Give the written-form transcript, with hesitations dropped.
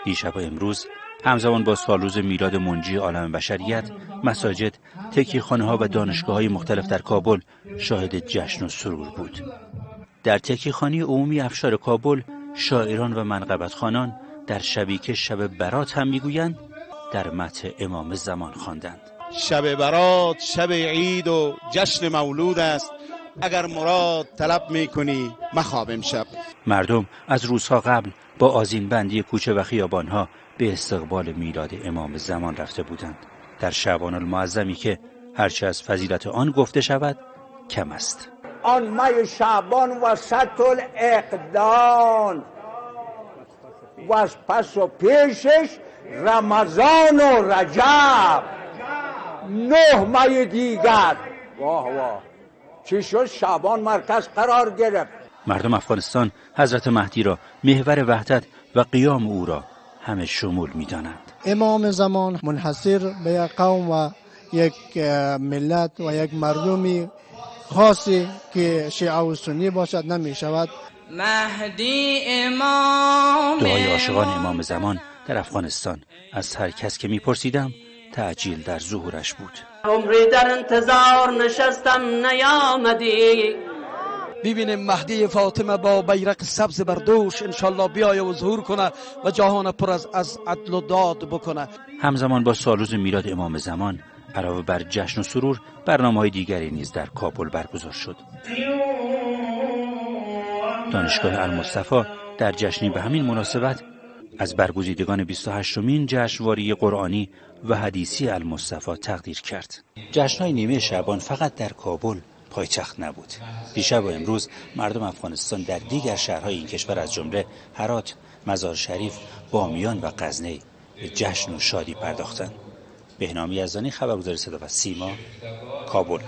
دیشب و امروز همزمان با سالروز میلاد منجی عالم بشریت، مساجد، تکیه‌خانه‌ها و دانشگاه‌های مختلف در کابل شاهد جشن و سرور بود. در تکیه‌خانه عمومی افشار کابل، شاعران و منقبت‌خوانان در شبی که شب برات هم میگویند در مدح امام زمان خواندند. شب برات شب عید و جشن مولود است، اگر مراد طلب میکنی مخواب امشب. مردم از روزها قبل با آذین بندی کوچه و خیابانها به استقبال میلاد امام زمان رفته بودند، در شعبان المعظمی که هرچه از فضیلت آن گفته شود کم است. آن ماه شعبان وسط الاقدام و از پس و پیشش رمضان و رجب، 9 ماه دیگر. واه واه، چی شد شعبان مرکز قرار گرفت. مردم افغانستان حضرت مهدی را محور وحدت و قیام او را همه شمول می دانند. امام زمان منحصر به یک قوم و یک ملت و یک مردمی خاصی که شیعه و سنی باشد نمی شود. مهدی امام، دعای عاشقان امام زمان در افغانستان از هر کس که میپرسیدم تعجیل در ظهورش بود. عمری در انتظار نشستم نیامدی، ببینیم مهدی فاطمه با بیرق سبز بر دوش انشالله بیایه و ظهور کنه و جهان پر از عدل و داد بکنه. همزمان با سالروز میلاد امام زمان علاوه بر جشن و سرور برنامه‌های دیگری نیز در کابل برگزار شد. دانشگاه المصطفی در جشنی به همین مناسبت از برگزیدگان 28مین جشنواره قرآنی و حدیثی المصطفی تقدیر کرد. جشن‌های نیمه شعبان فقط در کابل پایتخت نبود. دیشب و امروز مردم افغانستان در دیگر شهرهای این کشور از جمله هرات، مزار شریف، بامیان و غزنی به جشن و شادی پرداختند. بهنام یزدانی، خبرگزاری صدا و سیما، کابل.